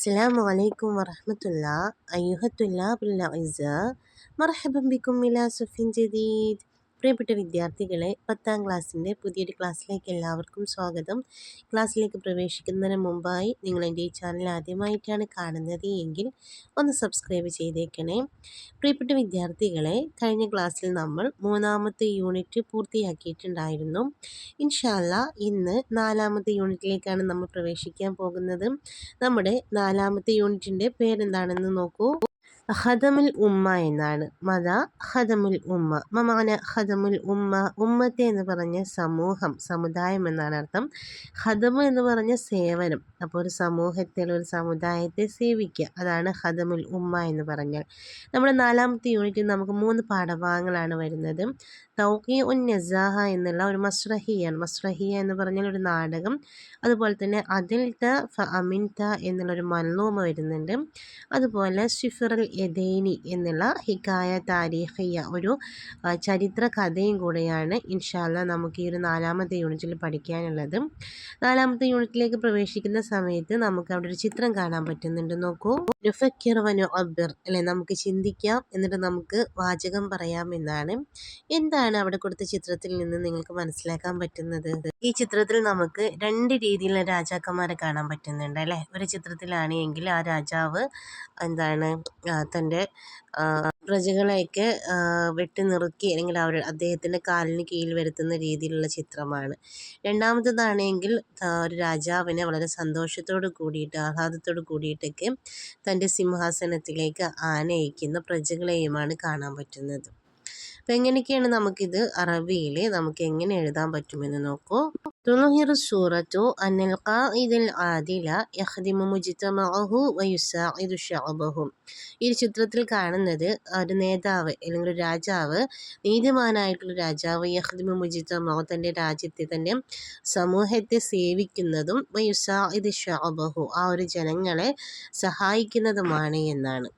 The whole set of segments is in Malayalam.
السلام عليكم ورحمة الله أيها الطلاب الأعزاء مرحبا بكم إلى صف جديد. പ്രിയപ്പെട്ട വിദ്യാർത്ഥികളെ 10ാം ക്ലാസ്സിൻ്റെ പുതിയൊരു ക്ലാസ്സിലേക്ക് എല്ലാവർക്കും സ്വാഗതം. ക്ലാസ്സിലേക്ക് പ്രവേശിക്കുന്നതിന് മുമ്പായി നിങ്ങൾ എൻ്റെ ഈ ചാനൽ ആദ്യമായിട്ടാണ് കാണുന്നത് എങ്കിൽ ഒന്ന് സബ്സ്ക്രൈബ് ചെയ്തേക്കണേ. പ്രിയപ്പെട്ട വിദ്യാർത്ഥികളെ, കഴിഞ്ഞ ക്ലാസ്സിൽ നമ്മൾ 3ാമത്തെ യൂണിറ്റ് പൂർത്തിയാക്കിയിട്ടുണ്ടായിരുന്നു. ഇൻഷാ അല്ലാഹ് ഇന്ന് 4ാമത്തെ യൂണിറ്റിലേക്കാണ് നമ്മൾ പ്രവേശിക്കാൻ പോകുന്നത്. നമ്മുടെ 4ാമത്തെ യൂണിറ്റിൻ്റെ പേരെന്താണെന്ന് നോക്കൂ. ഖദമുൽ ഉമ്മ എന്നാണ്. മത ഖദമുൽ ഉമ്മ. മമാന ഖദമുൽ ഉമ്മ. ഉമ്മത്തെ എന്ന് പറഞ്ഞ സമൂഹം, സമുദായം എന്നാണ് അർത്ഥം. ഖദമ് എന്ന് പറഞ്ഞ സേവനം. അപ്പോൾ ഒരു സമൂഹത്തിൽ, ഒരു സമുദായത്തെ സേവിക്കുക, അതാണ് ഖദമുൽ ഉമ്മ എന്ന് പറഞ്ഞാൽ. നമ്മുടെ 4ാമത്തെ യൂണിറ്റിൽ നമുക്ക് 3 പാഠഭാഗങ്ങളാണ് വരുന്നത്. തൗഖീഉൻ നസാഹ എന്നുള്ള ഒരു മസ്റഹിയാണ്. മസ്റഹിയ എന്ന് പറഞ്ഞാൽ ഒരു നാടകം. അതുപോലെ തന്നെ അതിൽത ഫ അമിൻത എന്നുള്ളൊരു മൻലൂമ വരുന്നുണ്ട്. അതുപോലെ സിഫറുൽ യദൈനി എന്നുള്ള ഹിക്കായ താരീഖിയ ഒരു ചരിത്ര കഥയും കൂടെയാണ് ഇൻഷാ അല്ലാഹ് നമുക്ക് ഈ ഒരു 4ാമത്തെ യൂണിറ്റിൽ പഠിക്കാനുള്ളത്. 4ാമത്തെ യൂണിറ്റിലേക്ക് പ്രവേശിക്കുന്ന സമയത്ത് നമുക്ക് അവിടെ ഒരു ചിത്രം കാണാൻ പറ്റുന്നുണ്ട്. നോക്കൂ. നുഫക്കിർ വ നുഅബ്ബിർ അല്ലെ, നമുക്ക് ചിന്തിക്കാം എന്നിട്ട് നമുക്ക് വാചകം പറയാം എന്നാണ്. എന്താണ് അവിടെ കൊടുത്ത ചിത്രത്തിൽ നിന്ന് നിങ്ങൾക്ക് മനസ്സിലാക്കാൻ പറ്റുന്നത്? ഈ ചിത്രത്തിൽ നമുക്ക് 2 രീതിയിലുള്ള രാജാക്കന്മാരെ കാണാൻ പറ്റുന്നുണ്ട് അല്ലേ. ഒരു ചിത്രത്തിലാണെങ്കിൽ ആ രാജാവ് എന്താണ് തൻ്റെ പ്രജകളെയൊക്കെ വെട്ടി നുറുക്കി അല്ലെങ്കിൽ അദ്ദേഹത്തിൻ്റെ കാലിന് കീഴിൽ വരുത്തുന്ന രീതിയിലുള്ള ചിത്രമാണ്. രണ്ടാമത്തേതാണെങ്കിൽ ഒരു രാജാവിനെ വളരെ സന്തോഷത്തോട് കൂടിയിട്ട്, ആഹ്ലാദത്തോട് കൂടിയിട്ടൊക്കെ തൻ്റെ സിംഹാസനത്തിലേക്ക് ആനയിക്കുന്ന പ്രജകളെയുമാണ് കാണാൻ പറ്റുന്നത്. അപ്പം എങ്ങനെയൊക്കെയാണ് നമുക്കിത് അറബിയിൽ നമുക്ക് എങ്ങനെ എഴുതാൻ പറ്റുമെന്ന് നോക്കൂ. തുളുഹിറു സൂറത്തു അന്നൽ ഖാഇദൽ ആദില യഖ്ദിമു മുജ്തമഅഹു വയുസാഇദു ശഅബഹു. ഈ ചിത്രത്തിൽ കാണുന്നത് ഒരു നേതാവ് അല്ലെങ്കിൽ ഒരു രാജാവ്, നീതിമാനായിട്ടുള്ള രാജാവ്, യഖ്ദിമു മുജ്തമഅഹു തൻ്റെ രാജ്യത്തെ, തൻ്റെ സമൂഹത്തെ സേവിക്കുന്നതും, വയുസാഇദു ശഅബഹു ആ ഒരു ജനങ്ങളെ സഹായിക്കുന്നതുമാണ് എന്നാണ്.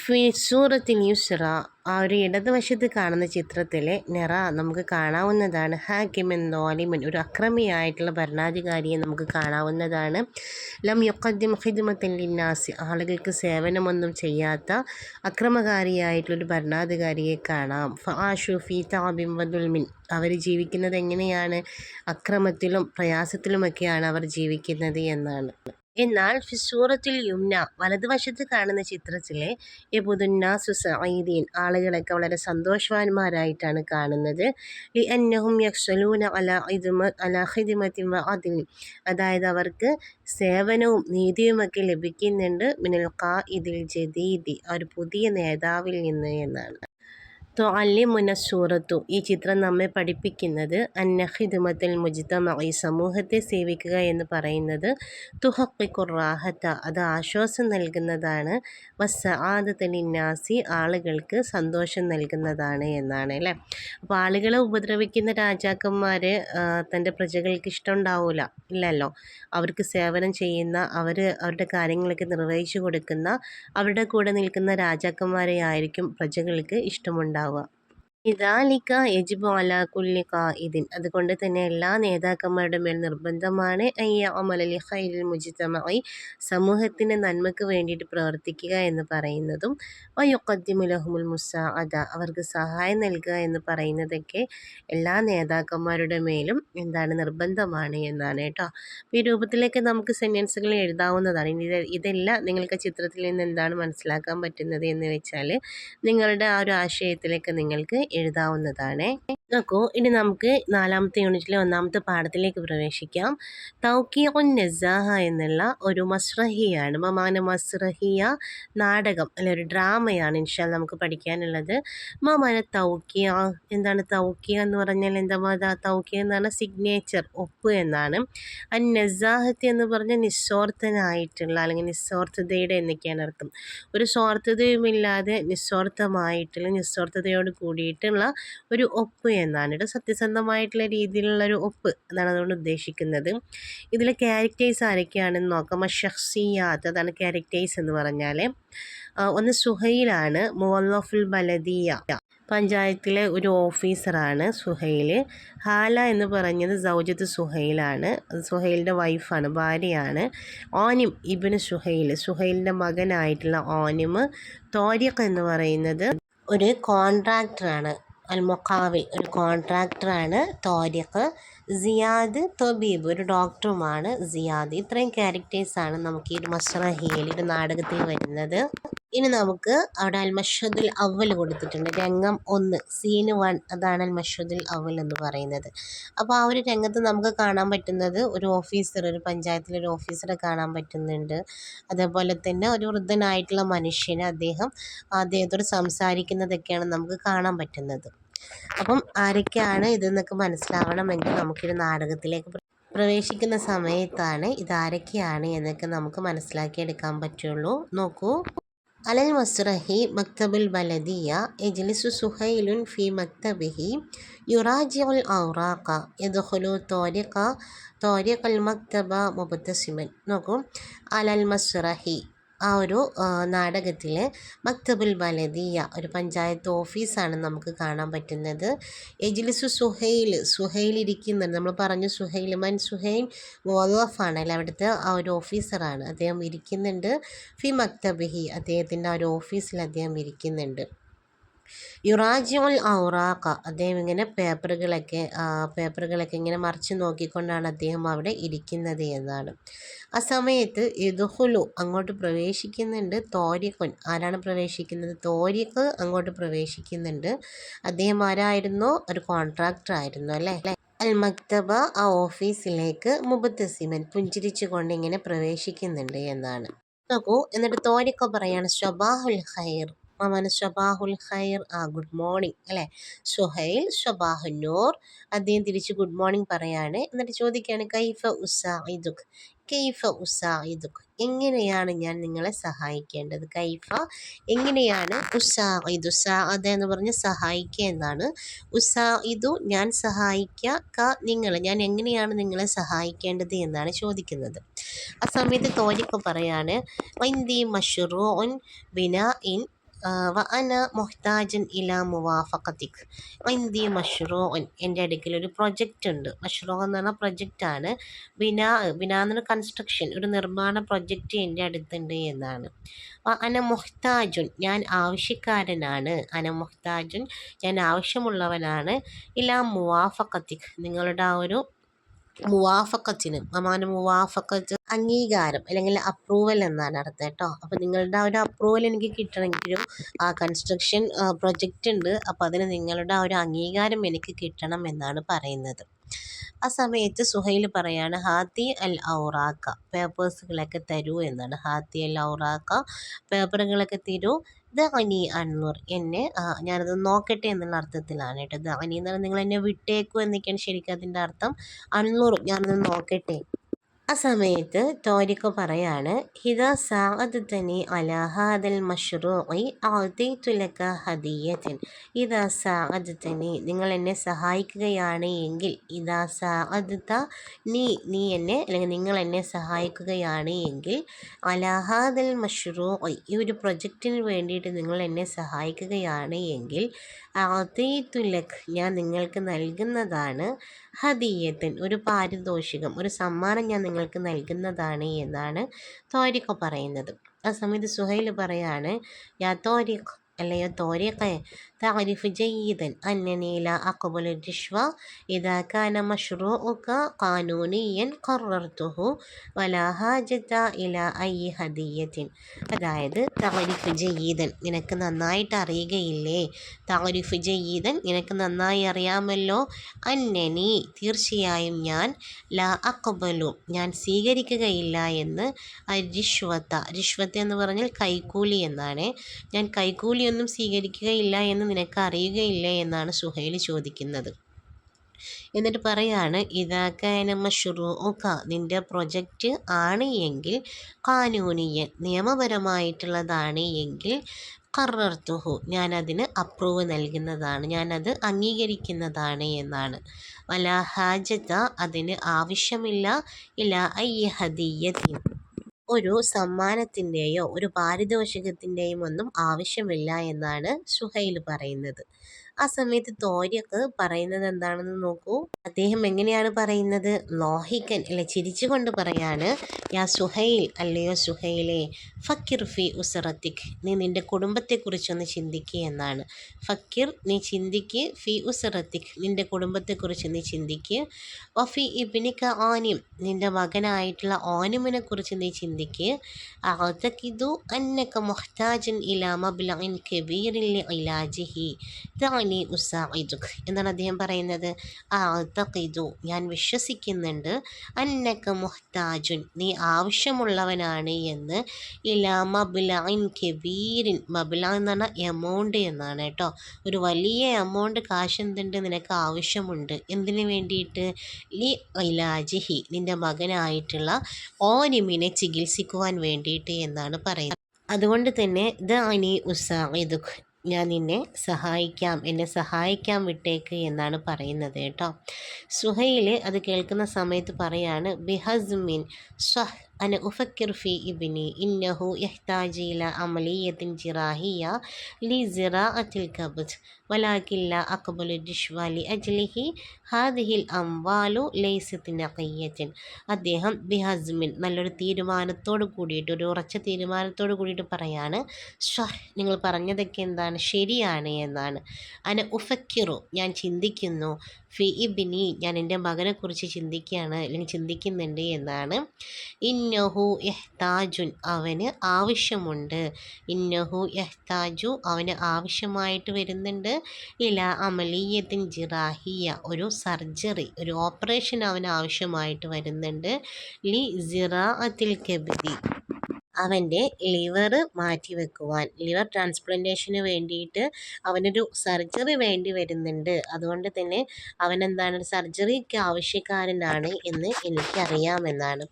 ഫി സൂറത്തിൽ യുസ്ര ആ ഒരു ഇടതുവശത്ത് കാണുന്ന ചിത്രത്തിലെ നിറ നമുക്ക് കാണാവുന്നതാണ്. ഹാക്കിമൻ നോലിമൻ ഒരു അക്രമിയായിട്ടുള്ള ഭരണാധികാരിയെ നമുക്ക് കാണാവുന്നതാണ്. ലം യുഖദ്ദിം ഖിദ്മത്തൻ ലിന്നാസി ആളുകൾക്ക് സേവനമൊന്നും ചെയ്യാത്ത അക്രമകാരിയായിട്ടുള്ളൊരു ഭരണാധികാരിയെ കാണാം. ഫആഷു ഫീ തഅബിൻ വദുൽമിൻ അവർ ജീവിക്കുന്നത് എങ്ങനെയാണ്? അക്രമത്തിലും പ്രയാസത്തിലുമൊക്കെയാണ് അവർ ജീവിക്കുന്നത് എന്നാണ്. എന്നാൽ ഫിസൂറത്തിൽ യുംന വലതുവശത്ത് കാണുന്ന ചിത്രത്തിലെ യബുദുന്നാസു സഈദീൻ ആളുകളൊക്കെ വളരെ സന്തോഷവാന്മാരായിട്ടാണ് കാണുന്നത്. ലിഅന്നഹും യഖ്സലൂന അലാ ഖിദ്മത്തിൻ വ അദ്ലിൻ അതായത് അവർക്ക് സേവനവും നീതിയുമൊക്കെ ലഭിക്കുന്നുണ്ട് മിനൽ ഖാഇദിൽ ജദീദി ഒരു പുതിയ നേതാവിൽ നിന്ന് എന്നാണ്. തുഅല്ലിമുന സൂറത്തു ഈ ചിത്രം നമ്മെ പഠിപ്പിക്കുന്നത് അന്ന ഖിദ്മത്തുൽ മുജ്തമഇ സമൂഹത്തെ സേവിക്കുക എന്ന് പറയുന്നത് തുഹഖിഖുർ റാഹത്ത അത് ആശ്വാസം നൽകുന്നതാണ്, വസ്സആദത ലിന്നാസി ആളുകൾക്ക് സന്തോഷം നൽകുന്നതാണ് എന്നാണ് അല്ലേ. അപ്പോൾ ആളുകളെ ഉപദ്രവിക്കുന്ന രാജാക്കന്മാർ തൻ്റെ പ്രജകൾക്ക് ഇഷ്ടമുണ്ടാവില്ല, ഇല്ലല്ലോ. അവർക്ക് സേവനം ചെയ്യുന്ന, അവരുടെ കാര്യങ്ങളൊക്കെ നിർവഹിച്ചു കൊടുക്കുന്ന, അവരുടെ കൂടെ നിൽക്കുന്ന രാജാക്കന്മാരെ ആയിരിക്കും പ്രജകൾക്ക് ഇഷ്ടമുണ്ടാവുക. ഇദാലിക യജിബു അലാ കുല്ലി ഖാഇദിൻ അതുകൊണ്ട് തന്നെ എല്ലാ നേതാക്കന്മാരുടെ മേൽ നിർബന്ധമാണ് അയ്യഅമല ലിഖൈരിൽ മുജ്തമഇ സമൂഹത്തിൻ്റെ നന്മയ്ക്ക് വേണ്ടിയിട്ട് പ്രവർത്തിക്കുക എന്ന് പറയുന്നതും, വയുഖദ്ദിമു ലഹുമുൽ മുസാഅദ അവർക്ക് സഹായം നൽകുക എന്ന് പറയുന്നതൊക്കെ എല്ലാ നേതാക്കന്മാരുടെ മേലും എന്താണ് നിർബന്ധമാണ് എന്നാണ് കേട്ടോ. ഈ രൂപത്തിലേക്ക് നമുക്ക് സെൻറ്റൻസുകൾ എഴുതാവുന്നതാണ്. ഇതെല്ലാം നിങ്ങൾക്ക് ചിത്രത്തിൽ നിന്ന് എന്താണ് മനസ്സിലാക്കാൻ പറ്റുന്നത് എന്ന് വെച്ചാൽ നിങ്ങളുടെ ആ ഒരു ആശയത്തിലേക്ക് നിങ്ങൾക്ക് എഴുതാവുന്നതാണ്. നോക്കൂ, ഇനി നമുക്ക് 4ാമത്തെ യൂണിറ്റിലെ 1ാമത്തെ പാഠത്തിലേക്ക് പ്രവേശിക്കാം. തൗഖീഉൻ നസാഹ എന്നുള്ള ഒരു മസ്റഹിയാണ്. മമാന മസ്റഹിയ നാടകം അല്ലെ, ഒരു ഡ്രാമയാണ് ഇൻഷാ അല്ലാഹ് നമുക്ക് പഠിക്കാനുള്ളത്. മമാന തൗഖീഅ എന്താണ് തൗഖീഅ എന്ന് പറഞ്ഞാൽ എന്താ? തൗഖീഅ എന്ന് പറഞ്ഞാൽ സിഗ്നേച്ചർ, ഒപ്പ് എന്നാണ്. അൻ നസാഹത്ത് എന്ന് പറഞ്ഞാൽ നിസ്വാർത്ഥനായിട്ടുള്ള അല്ലെങ്കിൽ നിസ്വാർത്ഥതയുടെ എന്നൊക്കെയാണ് അർത്ഥം. ഒരു സ്വാർത്ഥതയുമില്ലാതെ നിസ്വാർത്ഥതയോട് കൂടിയിട്ടുള്ള ഒരു ഒപ്പ് എന്നാണ്. ഇത് സത്യസന്ധമായിട്ടുള്ള രീതിയിലുള്ളൊരു ഒപ്പ് അതാണ് അതുകൊണ്ട് ഉദ്ദേശിക്കുന്നത്. ഇതിലെ ക്യാരക്ടേഴ്സ് ആരൊക്കെയാണെന്ന് നോക്കാം. ഷഖ്സിയാത്ത് അതാണ് ക്യാരക്ടേഴ്സ് എന്ന് പറഞ്ഞാൽ. ഒന്ന് സുഹൈലാണ്, മുവല്ലഫുൽ ബലദിയ. പഞ്ചായത്തിലെ ഒരു ഓഫീസറാണ് സുഹൈൽ. ഹാല എന്ന് പറഞ്ഞത് സൗജത്ത് സുഹൈലാണ്. സുഹൈലിൻ്റെ വൈഫാണ്, ഭാര്യയാണ്. ആനിം ഇബ്നു സുഹൈലിൻ്റെ മകനായിട്ടുള്ള ആനിം. തോരിഖ് എന്ന് പറയുന്നത് ഒരു കോൺട്രാക്ടറാണ്. മുഖാവിൽ ഒരു കോൺട്രാക്ടറാണ് തോരിഖ്. സിയാദ് തൊബീബ് ഒരു ഡോക്ടറുമാണ് സിയാദ്. ഇത്രയും ക്യാരക്ടേഴ്സാണ് നമുക്ക് ഈ ഒരു മസ്റഹിയിൽ ഒരു നാടകത്തിൽ വരുന്നത്. ഇനി നമുക്ക് അവിടെ അൽ മഷ്ഹദുൽ അവൽ കൊടുത്തിട്ടുണ്ട്, രംഗം 1, സീന് 1, അതാണ് അൽ മഷ്ഹദുൽ അവൽ എന്ന് പറയുന്നത്. അപ്പോൾ ആ ഒരു രംഗത്ത് നമുക്ക് കാണാൻ പറ്റുന്നത് ഒരു ഓഫീസർ, ഒരു പഞ്ചായത്തിലൊരു ഓഫീസറെ കാണാൻ പറ്റുന്നുണ്ട്. അതേപോലെ തന്നെ ഒരു വൃദ്ധനായിട്ടുള്ള മനുഷ്യന് അദ്ദേഹത്തോട് സംസാരിക്കുന്നതൊക്കെയാണ് നമുക്ക് കാണാൻ പറ്റുന്നത്. അപ്പം ആരൊക്കെയാണ് ഇതെന്നൊക്കെ മനസ്സിലാവണമെങ്കിൽ നമുക്കൊരു നാടകത്തിലേക്ക് പ്രവേശിക്കുന്ന സമയത്താണ് ഇതാരൊക്കെയാണ് എന്നൊക്കെ നമുക്ക് മനസ്സിലാക്കിയെടുക്കാൻ പറ്റുള്ളൂ. നോക്കൂ. അലൽ മസ്റഹി മക്തബുൽ ബലദിയ യജ്ലിസു സുഹൈലുൻ ഫി മക്തബിഹി യുറാജിഉൽ ഔറാഖ യദ്ഖുലു തോരിഖൽ മക്തബ മുബ്തസിമൻ. നോക്കൂ, അലൽ മസ്റഹി ആ ഒരു നാടകത്തിൽ മക്തബുൽ ബലദിയ ഒരു പഞ്ചായത്ത് ഓഫീസാണ് നമുക്ക് കാണാൻ പറ്റുന്നത്. യജ്ലിസു സുഹൈൽ ഇരിക്കുന്നുണ്ട്. നമ്മൾ പറഞ്ഞു സുഹൈൽ മുവല്ലഫാണല്ലേ, അവിടുത്തെ ആ ഒരു ഓഫീസറാണ്. അദ്ദേഹം ഇരിക്കുന്നുണ്ട്. ഫി മക്തബിഹി അദ്ദേഹത്തിൻ്റെ ആ ഒരു ഓഫീസിൽ അദ്ദേഹം ഇരിക്കുന്നുണ്ട്. യുറാജിഉൽ ഔറാഖ അദ്ദേഹം ഇങ്ങനെ പേപ്പറുകളൊക്കെ ഇങ്ങനെ മറിച്ച് നോക്കിക്കൊണ്ടാണ് അദ്ദേഹം അവിടെ ഇരിക്കുന്നത് എന്നാണ്. ആ സമയത്ത് യദ്ഖുലു അങ്ങോട്ട് പ്രവേശിക്കുന്നുണ്ട് തോരിഖുൻ. ആരാണ് പ്രവേശിക്കുന്നത്? തോരിഖ് അങ്ങോട്ട് പ്രവേശിക്കുന്നുണ്ട്. അദ്ദേഹം ആരായിരുന്നു? ഒരു കോൺട്രാക്ടർ ആയിരുന്നു അല്ലേ. അൽ മക്തബ ആ ഓഫീസിലേക്ക് മുബത്തസിമൻ പുഞ്ചിരിച്ചു കൊണ്ട് ഇങ്ങനെ പ്രവേശിക്കുന്നുണ്ട് എന്നാണ്. നോക്കൂ, എന്നിട്ട് തോരിഖ് പറയാണ് സ്വബാഹുൽ ഖൈർ. മാമാന് സ്വബാഹുൽ ഖൈർ, ഗുഡ് മോർണിംഗ് അല്ലേ. സുഹൈൽ സ്വബാഹുൻ നൂർ, അദ്ദേഹം തിരിച്ച് ഗുഡ് മോർണിംഗ് പറയാണ്. എന്നിട്ട് ചോദിക്കുകയാണ് കൈഫ ഉസാഇദുക്, എങ്ങനെയാണ് ഞാൻ നിങ്ങളെ സഹായിക്കേണ്ടത്? കൈഫ എങ്ങനെയാണ്, സാഅദ എന്ന് പറഞ്ഞ് സഹായിക്കുക എന്നാണ്. ഉസാഇദു ഞാൻ സഹായിക്കുക, നിങ്ങൾ ഞാൻ എങ്ങനെയാണ് നിങ്ങളെ സഹായിക്കേണ്ടത് എന്നാണ് ചോദിക്കുന്നത്. ആ സമയത്ത് തോരിഖ് പറയാണ് വൈന്ദി മഷ്റൂഉൻ ബിനാഇൻ വഅന മുഹ്താജൻ ഇലാ മുവാഫഖതിക്. വൈന്ദി മഷ്റൂഉൻ എൻ്റെ അടുക്കൽ ഒരു പ്രൊജക്റ്റ് ഉണ്ട്. മഷ്റൂ എന്ന് പറഞ്ഞാൽ പ്രൊജക്റ്റാണ്. ബിനാ എന്ന് പറഞ്ഞാൽ കൺസ്ട്രക്ഷൻ, ഒരു നിർമ്മാണ പ്രൊജക്റ്റ് എൻ്റെ അടുത്തുണ്ട് എന്നാണ്. അന മുഹ്താജുൻ ഞാൻ ആവശ്യക്കാരനാണ്. അന മുഹ്താജുൻ ഞാൻ ആവശ്യമുള്ളവനാണ്. ഇലാ മുവാഫഖതിക് നിങ്ങളുടെ ആ ഒരു മുവാഫക്കത്തിന്, മുവാഫക്കത്ത് അംഗീകാരം അല്ലെങ്കിൽ അപ്രൂവൽ എന്നാണ് അർത്ഥം കേട്ടോ. അപ്പോൾ നിങ്ങളുടെ ആ ഒരു അപ്രൂവൽ എനിക്ക് കിട്ടണമെങ്കിലും ആ കൺസ്ട്രക്ഷൻ പ്രൊജക്റ്റ് ഉണ്ട്, അപ്പോൾ അതിന് നിങ്ങളുടെ ആ ഒരു അംഗീകാരം എനിക്ക് കിട്ടണം എന്നാണ് പറയുന്നത്. ആ സമയത്ത് സുഹൈൽ പറയാണ് ഹാത്തി അൽ ഔറാക്ക പേപ്പേഴ്സുകളൊക്കെ തരൂ എന്നാണ്. ഹാത്തി അൽ ഔറാക്ക പേപ്പറുകളൊക്കെ തരൂ. ദഅനി അൻളുർ എന്നെ ഞാനത് നോക്കട്ടെ എന്നുള്ള അർത്ഥത്തിലാണ് കേട്ടോ. ദഅനി എന്ന് പറഞ്ഞാൽ നിങ്ങൾ എന്നെ വിട്ടേക്കൂ എന്നൊക്കെയാണ് ശരിക്കും അതിൻ്റെ അർത്ഥം. അൻളുർ ഞാനത് നോക്കട്ടെ. ആ സമയത്ത് തോരിഖ് പറയാണ് ഹിദാ സാഅദതനി അലാ ഹാദൽ മഷ്റൂഇ അഅതൈതു ലക ഹദിയതൻ. ഇദാ സാഅദതനി നിങ്ങൾ എന്നെ സഹായിക്കുകയാണ് എങ്കിൽ, ഇദാ സാഅദത നീ എന്നെ അല്ലെങ്കിൽ നിങ്ങൾ എന്നെ സഹായിക്കുകയാണ് എങ്കിൽ, അലാ ഹാദൽ മഷ്റൂഇ ഈ ഒരു പ്രൊജക്റ്റിന് വേണ്ടിയിട്ട് നിങ്ങൾ എന്നെ സഹായിക്കുകയാണ് എങ്കിൽ, അഅതൈതു ലക് ഞാൻ നിങ്ങൾക്ക് നൽകുന്നതാണ്, ഹദിയത്തൻ ഒരു പാരിതോഷികം, ഒരു സമ്മാനം ഞാൻ നിങ്ങൾക്ക് നൽകുന്നതാണ് എന്നാണ് തോരിഖ് പറയുന്നത്. ആ സമയത്ത് സുഹൈൽ പറയാണ് യാ തോരിഖ് അല്ലയോ തോരിഖെ തഅരിഫ് ജയ്യിദൻ അന്നനി ലാ അഖ്ബലു റിഷ്വ ഇദാ കാന മഷ്റൂഉക ഖാനൂനിയൻ ഖറർതുഹു വലാ ഹാജത ഇലാ അയ്യി ഹദിയത്തിൻ. അതായത് തഅരിഫ് ജയ്യിദൻ നിനക്ക് നന്നായിട്ട് അറിയുകയില്ലേ, തഅരിഫ് ജയ്യിദൻ നിനക്ക് നന്നായി അറിയാമല്ലോ, അന്നനി തീർച്ചയായും ഞാൻ, ലാ അഖ്ബലു ഞാൻ സ്വീകരിക്കുകയില്ല എന്ന്, റിഷ്വത്ത് എന്ന് പറഞ്ഞാൽ കൈക്കൂലി എന്നാണ്. ഞാൻ കൈക്കൂലിയൊന്നും സ്വീകരിക്കുകയില്ല എന്ന് നിനക്ക് അറിയുകയില്ലേ എന്നാണ് സുഹൈൽ ചോദിക്കുന്നത്. എന്നിട്ട് പറയാണ് ഇദാ കാന മഷ്റൂഉക നിൻ്റെ പ്രൊജക്റ്റ് ആണ് എങ്കിൽ, ഖാനൂനിയൻ നിയമപരമായിട്ടുള്ളതാണ് എങ്കിൽ, ഖറർതുഹു ഞാനതിന് അപ്രൂവ് നൽകുന്നതാണ്, ഞാനത് അംഗീകരിക്കുന്നതാണ് എന്നാണ്. വലാ ഹാജത അതിന് ആവശ്യമില്ല, ഇലാ അയ്യി ഹദിയത്തിൻ ഒരു സമ്മാനത്തിൻ്റെയോ ഒരു പാരിതോഷികത്തിൻ്റെയും ഒന്നും ആവശ്യമില്ല എന്നാണ് സുഹൈൽ പറയുന്നത്. ആ സമയത്ത് തോരിക്ക് പറയുന്നത് എന്താണെന്ന് നോക്കൂ. അദ്ദേഹം എങ്ങനെയാണ് പറയുന്നത്? ലോഹിക്കൻ അല്ലെ, ചിരിച്ചുകൊണ്ട് പറയാണ്, യാ സുഹൈൽ, അല്ലയോ സുഹൈലെ, ഫക്കിർ ഫി ഉസറത്തിക്, നീ നിന്റെ കുടുംബത്തെക്കുറിച്ചൊന്ന് ചിന്തിക്കുക എന്നാണ്. ഫക്കിർ, നീ ചിന്തിക്ക്, ഫി ഉസറത്തിക്, നിന്റെ കുടുംബത്തെക്കുറിച്ച് നീ ചിന്തിക്ക്, വഫി ഇബ്നിക ആനിം, നിന്റെ മകനായിട്ടുള്ള ആനിമിനെ കുറിച്ച് നീ ചിന്തിക്ക്. അഅ്തഖിദു അന്നക മുഹ്താജൻ ഇലാ മബ്ലഗിൻ കബീറിൻ ലിഇലാജിഹി ദഅനി ഉസാഇദുക്, എന്നാണ് അദ്ദേഹം പറയുന്നത്. അഅ്തഖിദു, ഞാൻ വിശ്വസിക്കുന്നുണ്ട്, അന്നക മുഹ്താജുൻ, നീ ആവശ്യമുള്ളവനാണ് എന്ന്, ഇലാ മബ്ലഗിൻ കബീറിൻ, മബ്ലഗ് എന്ന് പറഞ്ഞാൽ എമൗണ്ട് എന്നാണ് കേട്ടോ. ഒരു വലിയ എമൗണ്ട് കാശ് എന്തുണ്ട്, നിനക്ക് ആവശ്യമുണ്ട്. എന്തിനു വേണ്ടിയിട്ട്? ലി ഇലാജിഹി, നിന്റെ മകനായിട്ടുള്ള ഓനിമിനെ ചികിത്സിക്കുവാൻ വേണ്ടിയിട്ട് എന്നാണ് പറയുന്നത്. അതുകൊണ്ട് തന്നെ ദഅനി ഉസാഇദുക്, ഞാൻ നിന്നെ സഹായിക്കാം, എന്നെ സഹായിക്കാൻ വിട്ടേക്ക് എന്നാണ് പറയുന്നത് കേട്ടോ. സുഹൈൽ അത് കേൾക്കുന്ന സമയത്ത് പറയാണ്, ബിഹസ്മിൻ സ്വഹ് അന ഉഫക്കിർ ഫി ഇബ്നി ഇന്നഹു യഹ്താജ് ഇല അമലിയത്തിൻ ജിറാഹിയ ലി സിറാഅത്തിൽ കബ്ദ് വലാകിൻ ലാ അഖ്ബലു റിശ്വ ലി അജ്ലിഹി ഹാദിഹിൽ അംവാലു ലൈസത്ത് നഖിയ്യത്തിൻ. അദ്ദേഹം ബിഹസ്മിൻ, നല്ലൊരു തീരുമാനത്തോട് കൂടിയിട്ട്, ഒരു ഉറച്ച തീരുമാനത്തോട് കൂടിയിട്ട് പറയാണ്, സ്വഹ്, നിങ്ങൾ പറഞ്ഞതൊക്കെ എന്താണ്, ശരിയാണ് എന്നാണ്. അന ഉഫക്കിറു, ഞാൻ ചിന്തിക്കുന്നു, ഫി ഇബ്നി, ഞാൻ എൻ്റെ മകനെക്കുറിച്ച് ചിന്തിക്കുകയാണ്, അല്ലെങ്കിൽ ചിന്തിക്കുന്നുണ്ട് എന്നാണ്. ഇന്നഹു യഹ്താജുൻ, അവന് ആവശ്യമുണ്ട്, ഇന്നഹു യഹ്താജു, അവന് ആവശ്യമായിട്ട് വരുന്നുണ്ട്, ഇല അമലിയത്തിൻ ജിറാഹിയ, ഒരു സർജറി, ഒരു ഓപ്പറേഷൻ അവന് ആവശ്യമായിട്ട് വരുന്നുണ്ട്, ലി സിറാഅത്തിൽ കബ്ദി, അവൻ്റെ ലിവർ മാറ്റിവെക്കുവാൻ, ലിവർ ട്രാൻസ്പ്ലാന്റേഷന് വേണ്ടിയിട്ട് അവനൊരു സർജറി വേണ്ടി വരുന്നുണ്ട്. അതുകൊണ്ട് തന്നെ അവനെന്താണ്, സർജറിക്ക് ആവശ്യക്കാരനാണ് എന്ന് എനിക്കറിയാമെന്നാണ്.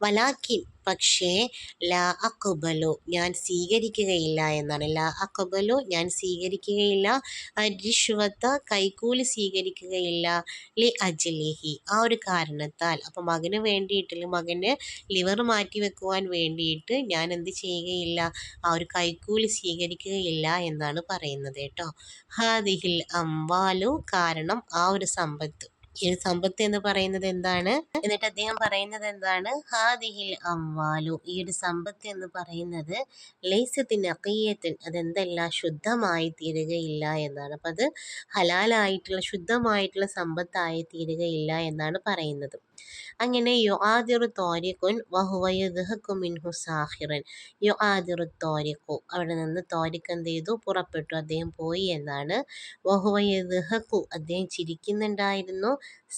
വലാക്കിൻ, പക്ഷേ, ലാ അഖ്ബലു, ഞാൻ സ്വീകരിക്കുകയില്ല എന്നാണ്. ലാ അഖ്ബലു, ഞാൻ സ്വീകരിക്കുകയില്ല, അരിഷ്വത്ത, കൈക്കൂലി സ്വീകരിക്കുകയില്ല, ലി അജ്ലിഹി, ആ ഒരു കാരണത്താൽ. അപ്പം മകന് വേണ്ടിയിട്ട്, മകന് ലിവർ മാറ്റി വെക്കുവാൻ വേണ്ടിയിട്ട് ഞാൻ എന്ത് ചെയ്യുകയില്ല, ആ ഒരു കൈക്കൂലി സ്വീകരിക്കുകയില്ല എന്നാണ് പറയുന്നത് കേട്ടോ. ഹാദിഹിൽ അംവാലു, കാരണം ആ ഒരു സമ്പത്ത്, ഈ ഒരു സമ്പത്ത് എന്ന് പറയുന്നത് എന്താണ്? എന്നിട്ട് അദ്ദേഹം പറയുന്നത് എന്താണ്? ഹാദിഹിൽ അംവാലു, ഈ ഒരു സമ്പത്ത് എന്ന് പറയുന്നത് ലൈസത്തിൻ നഖിയ്യത്തിൻ, അതെന്തല്ല, ശുദ്ധമായി തീരുകയില്ല എന്നാണ്. അപ്പം അത് ഹലാലായിട്ടുള്ള ശുദ്ധമായിട്ടുള്ള സമ്പത്തായി തീരുകയില്ല എന്നാണ് പറയുന്നത്. അങ്ങനെ യുആദിറു തോരിഖുൻ വഹുവ യദ്ഹഖു മിൻഹു സാഖിറൻ, യുആദിറു തോരിഖു, അവിടെ നിന്ന് തോരിഖ് എന്ത് ചെയ്തു, പുറപ്പെട്ടു, അദ്ദേഹം പോയി എന്നാണ്. വഹുവ യദ്ഹഖു, അദ്ദേഹം ചിരിക്കുന്നുണ്ടായിരുന്നു,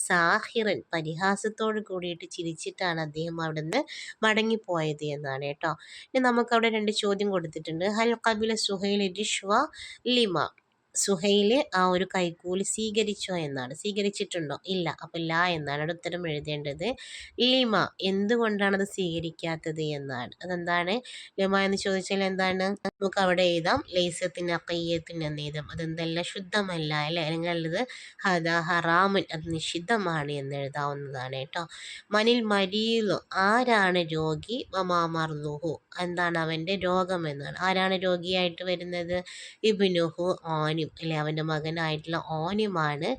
സാഹിറൻ, പരിഹാസത്തോട് കൂടിയിട്ട് ചിരിച്ചിട്ടാണ് അദ്ദേഹം അവിടെ നിന്ന് മടങ്ങിപ്പോയത് എന്നാണ് കേട്ടോ. ഇനി നമുക്കവിടെ 2 ചോദ്യം കൊടുത്തിട്ടുണ്ട്. ഹൽ ഖബില സുഹൈൽ റിഷ്വ ലിമ, സുഹൈൽ ആ ഒരു കൈക്കൂലി സ്വീകരിച്ചോ എന്നാണ്. സ്വീകരിച്ചിട്ടുണ്ടോ? ഇല്ല. അപ്പം ലാ എന്നാണ് അവിടെ ഉത്തരം എഴുതേണ്ടത്. ലിമ, എന്തുകൊണ്ടാണത് സ്വീകരിക്കാത്തത് എന്നാണ്. അതെന്താണ് ലിമ എന്ന് ചോദിച്ചാൽ എന്താണ്? നമുക്ക് അവിടെ എഴുതാം, ലൈസത്തിന് അക്കയ്യത്തിന് എന്ന് എഴുതാം. അതെന്തല്ല, ശുദ്ധമല്ല അല്ലേ, അല്ലെങ്കിൽ അല്ലത് ഹദ ഹറാമുൻ, അത് നിഷിദ്ധമാണ് എന്ന് എഴുതാവുന്നതാണ് കേട്ടോ. മനിൽ മരീലു, ആരാണ് രോഗി, വമാമർലുഹു, എന്താണ് അവൻ്റെ രോഗം എന്നാണ്. ആരാണ് രോഗിയായിട്ട് വരുന്നത്? ഇബ്നുഹു ആനിം, അല്ലെ, അവൻ്റെ മകനായിട്ടുള്ള ഓനിമാണ്.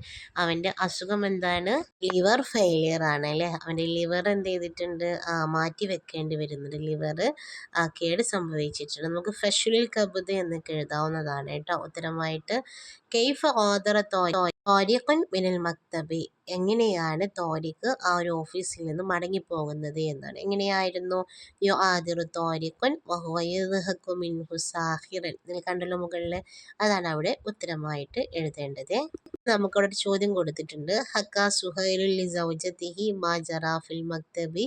അവൻ്റെ അസുഖം എന്താണ്? ലിവർ ഫെയിലിയർ ആണ് അല്ലേ. അവൻ്റെ ലിവർ എന്ത് ചെയ്തിട്ടുണ്ട്? മാറ്റി വെക്കേണ്ടി വരുന്നുണ്ട്, ലിവർ കേട് സംഭവിച്ചിട്ടുണ്ട്. നമുക്ക് ഫഷുലിൽ കബുദ് എന്നൊക്കെ എഴുതാവുന്നതാണ് കേട്ടോ ഉത്തരമായിട്ട്. കെയ്ഫ ഓദറ തോരിഖൻ മിനൽ മക്തബി, എങ്ങനെയാണ് തോരിഖ് ആ ഒരു ഓഫീസിൽ നിന്ന് മടങ്ങിപ്പോകുന്നത് എന്നാണ്. എങ്ങനെയായിരുന്നു? യോ ആദിറു തോരിഖൻ വഹുവ യദ്ഹഖു മിൻഹു സാഖിറൻ, നിങ്ങൾ കണ്ടല്ലോ മുകളിൽ, അതാണ് അവിടെ ഉത്തരമായിട്ട് എഴുതേണ്ടത്. നമുക്കവിടെ ഒരു ചോദ്യം കൊടുത്തിട്ടുണ്ട്. ഹക്ക സുഹൈലുൽ ലി സൗജതിഹി മാ ജറാ ഫിൽ മക്തബി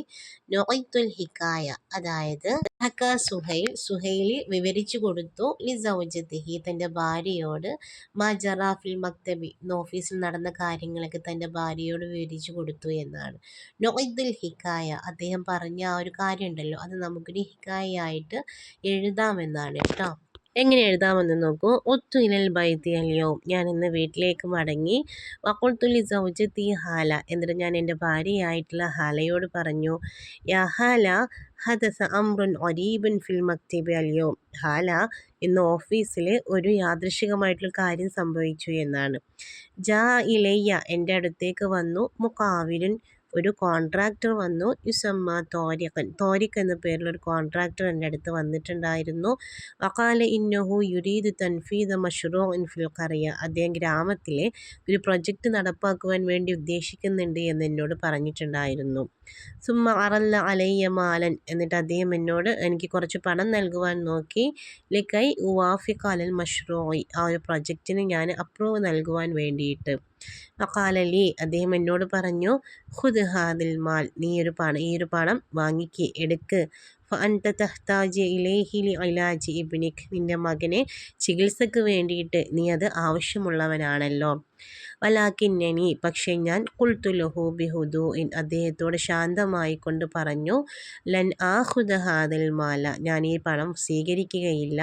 നുഅയ്തുൽ ഹിക്കായ, അതായത് ഹക്ക സുഹൈൽ, സുഹൈൽ വിവരിച്ചു കൊടുത്തു, ലി സൗജതിഹി, തൻ്റെ ഭാര്യയോട്, മാ ജറാ ഫിൽ മക്തബി, ഓഫീസിൽ നടന്ന കാര്യങ്ങളൊക്കെ തൻ്റെ ഭാര്യയോട് വിവരിച്ചു കൊടുത്തു എന്നാണ്. നുഅയ്തുൽ ഹിക്കായ, അദ്ദേഹം പറഞ്ഞ ആ ഒരു കാര്യം ഉണ്ടല്ലോ, അത് നമുക്കൊരു ഹിക്കായ ആയിട്ട് എഴുതാമെന്നാണ് കേട്ടോ. എങ്ങനെ എഴുതാമെന്ന് നോക്കൂ. ഒത്തു ഇലൽ ബൈത്തി അൽയൗം, ഞാൻ ഇന്ന് വീട്ടിലേക്ക് മടങ്ങി. വഖുൽതു ലി സൗജത്തി ഹാല, എന്നിട്ട് ഞാൻ എൻ്റെ ഭാര്യയായിട്ടുള്ള ഹാലയോട് പറഞ്ഞു. യാ ഹാല, ഹദസ അംറുൻ ഒരീബൻ ഫിൽ മക്തബി അൽയൗം, ഹാല, ഇന്ന് ഓഫീസിൽ ഒരു യാദൃശികമായിട്ടുള്ള കാര്യം സംഭവിച്ചു എന്നാണ്. ജാ ഇലയ്യ, എൻ്റെ അടുത്തേക്ക് വന്നു. മുഖാവിരുൻ, ഒരു കോൺട്രാക്ടർ വന്നു. യുസമ്മ തോരിഖൻ, തോരിഖ് എന്ന പേരിൽ ഒരു കോൺട്രാക്ടർ എൻ്റെ അടുത്ത് വന്നിട്ടുണ്ടായിരുന്നു. വഖാല ഇന്നഹു യുരീദു തൻഫീദ മഷ്റൂഇൻ ഫിൽ ഖറിയ, അദ്ദേഹം ഗ്രാമത്തിലെ ഒരു പ്രൊജക്റ്റ് നടപ്പാക്കുവാൻ വേണ്ടി ഉദ്ദേശിക്കുന്നുണ്ട് എന്ന് എന്നോട് പറഞ്ഞിട്ടുണ്ടായിരുന്നു. സുമ്മ അറല്ല അലയ്യ മാലൻ, എന്നിട്ട് അദ്ദേഹം എന്നോട് എനിക്ക് കുറച്ച് പണം നൽകുവാൻ നോക്കി. ലിക്കൈ ഉവാഫിഖ അലൽ മഷ്റൂഇ, ആ ഒരു പ്രൊജക്റ്റിന് ഞാൻ അപ്രൂവ് നൽകുവാൻ വേണ്ടിയിട്ട്. വഖാലലി, അദ്ദേഹം എന്നോട് പറഞ്ഞു. ഖുദ് ഹാദിൽ മാൽ, ഈ ഒരു പണം വാങ്ങിക്ക്, എടുക്ക്. ഫഅൻത തഹ്താജി ഇലൈഹി ലിഇലാജി ഇബ്നിക്, നിന്റെ മകനെ ചികിത്സക്ക് വേണ്ടിയിട്ട് നീ അത് ആവശ്യമുള്ളവനാണല്ലോ. വലാകിന്നനി, പക്ഷേ ഞാൻ ഖുൽതു ലഹു ബിഹുദൂഇൻ, അദ്ദേഹത്തോട് ശാന്തമായി കൊണ്ട് പറഞ്ഞു. ലൻ ആഖുദ ഹാദൽ മാല, ഞാൻ ഈ പണം സ്വീകരിക്കുകയില്ല.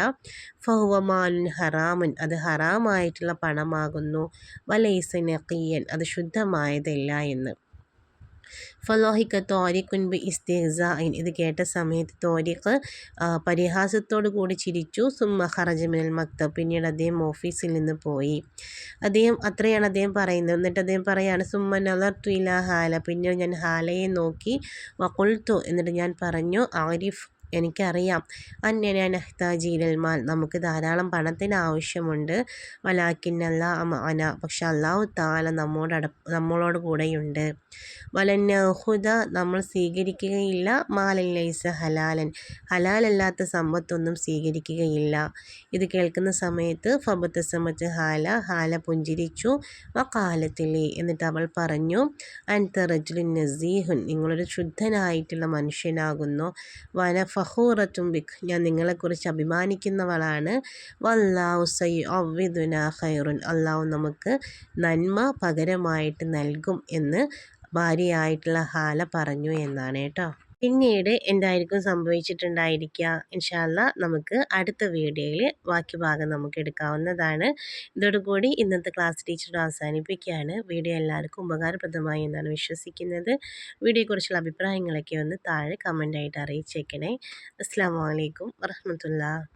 ഫഹുവ മാലുൻ ഹറാമുൻ, അത് ഹറാമായിട്ടുള്ള പണമാകുന്നു. വലൈസ നഖിയൻ, അത് ശുദ്ധമായതല്ല എന്ന്. ഫലോഹിക്ക തോരിഖുൻ ബി ഇസ്തിഹ്സാഇൻ, ഇത് കേട്ട സമയത്ത് തോരിഖ് പരിഹാസത്തോടു കൂടി ചിരിച്ചു. സുമ്മ ഖറജ മിനൽ മക്തബ്, പിന്നീട് അദ്ദേഹം ഓഫീസിൽ നിന്ന് പോയി. അത്രയാണ് അദ്ദേഹം പറയുന്നത്. എന്നിട്ട് അദ്ദേഹം പറയാണ്. സുമ്മ നളർതു ഇലാ ഹാല, പിന്നീട് ഞാൻ ഹാലയെ നോക്കി. വഖുൽതു, എന്നിട്ട് ഞാൻ പറഞ്ഞു. ആരിഫ്, എനിക്കറിയാം. അന്നന നഹ്താജി ഇലൽ മാൽ, നമുക്ക് ധാരാളം പണത്തിന് ആവശ്യമുണ്ട്. വലാക്കിന്നല്ല അന, പക്ഷെ അല്ലാഹു തആല നമ്മളോട് കൂടെയുണ്ട്. വലൻ നഖുദ, നമ്മൾ സ്വീകരിക്കുകയില്ല. മാലൻ ലൈസ ഹലാലൻ, ഹലാലല്ലാത്ത സമ്പത്തൊന്നും സ്വീകരിക്കുകയില്ല. ഇത് കേൾക്കുന്ന സമയത്ത് ഫബതസമത്ത് ഹാല, ഹാല പുഞ്ചിരിച്ചു. വഖാലത്തിലി, എന്നിട്ട് അവൾ പറഞ്ഞു. അൻത റജുലുൻ നസീഹുൻ, നിങ്ങളൊരു ശുദ്ധനായിട്ടുള്ള മനുഷ്യനാകുന്നു. വന ഫഖൂറത്തും ബിക്, ഞാൻ നിങ്ങളെക്കുറിച്ച് അഭിമാനിക്കുന്നവളാണ്. വല്ലാഹു സയഉവ്വിദുനാ ഖൈറുൻ, അള്ളാഹു നമുക്ക് നന്മ പകരമായിട്ട് നൽകും എന്ന് ഭാര്യയായിട്ടുള്ള ഹാല പറഞ്ഞു എന്നാണ് കേട്ടോ. പിന്നീട് എന്തായിരിക്കും സംഭവിച്ചിട്ടുണ്ടായിരിക്കുക? ഇൻഷാ അല്ലാഹ് നമുക്ക് അടുത്ത വീഡിയോയിൽ ബാക്കി ഭാഗം നമുക്ക് എടുക്കാവുന്നതാണ്. ഇതോടുകൂടി ഇന്നത്തെ ക്ലാസ് ടീച്ചർ അവസാനിപ്പിക്കുകയാണ്. വീഡിയോ എല്ലാവർക്കും ഉപകാരപ്രദമായി എന്നാണ് വിശ്വസിക്കുന്നത്. വീഡിയോയെക്കുറിച്ചുള്ള അഭിപ്രായങ്ങളൊക്കെ ഒന്ന് താഴെ കമൻ്റായിട്ട് അറിയിച്ചേക്കണേ. അസ്സലാമു അലൈക്കും വറഹ്മത്തുള്ളാഹി.